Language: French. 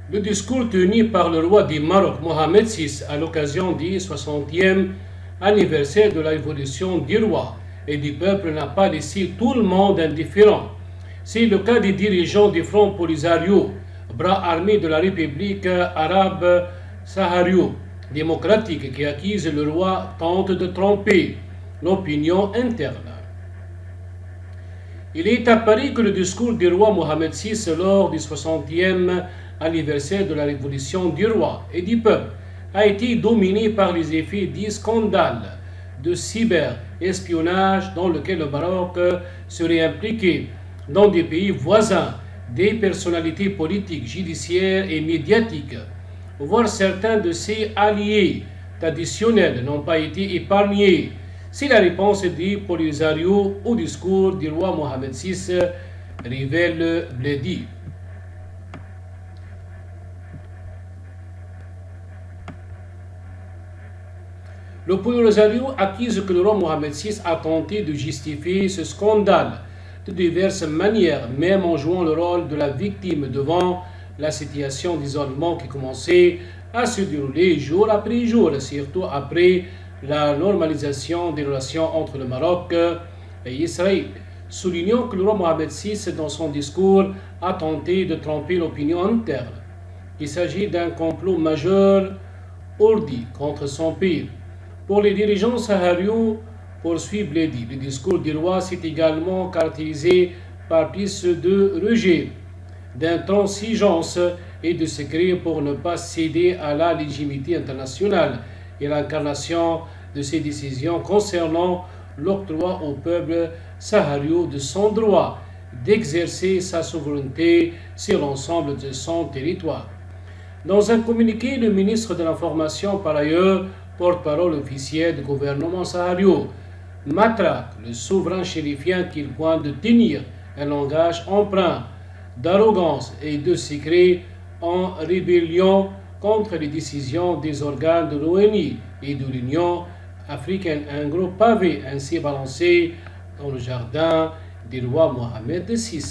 Le discours tenu par le roi du Maroc, Mohamed VI, à l'occasion du 60e anniversaire de la révolution du roi et du peuple n'a pas laissé tout le monde indifférent. C'est le cas des dirigeants du Front Polisario, bras armé de la République arabe sahario démocratique qui accuse le roi tente de tromper l'opinion interne. Il est apparu que le discours du roi Mohamed VI lors du 60e anniversaire de la révolution du roi et du peuple a été dominé par les effets du scandale de cyber-espionnage dans lequel le Maroc serait impliqué dans des pays voisins, des personnalités politiques, judiciaires et médiatiques, voire certains de ses alliés traditionnels n'ont pas été épargnés. Si la réponse du Polisario au discours du roi Mohamed VI révèle Bledi. Le Polisario accuse que le roi Mohamed VI a tenté de justifier ce scandale de diverses manières, même en jouant le rôle de la victime devant la situation d'isolement qui commençait à se dérouler jour après jour, surtout après la normalisation des relations entre le Maroc et Israël, soulignant que le roi Mohamed VI, dans son discours, a tenté de tromper l'opinion interne. Il s'agit d'un complot majeur ourdi contre son pays. Pour les dirigeants sahariens, poursuit Bledi, le discours du roi s'est également caractérisé par plus de rejet, d'intransigeance et de secret pour ne pas céder à la légitimité internationale et l'incarnation de ses décisions concernant l'octroi au peuple saharien de son droit d'exercer sa souveraineté sur l'ensemble de son territoire. Dans un communiqué, le ministre de l'Information, par ailleurs, porte-parole officiel du gouvernement saharien, matraque le souverain chérifien qu'il pointe de tenir un langage empreint d'arrogance et de secret en rébellion contre les décisions des organes de l'ONU et de l'Union africaine. Un gros pavé ainsi balancé dans le jardin du roi Mohamed VI.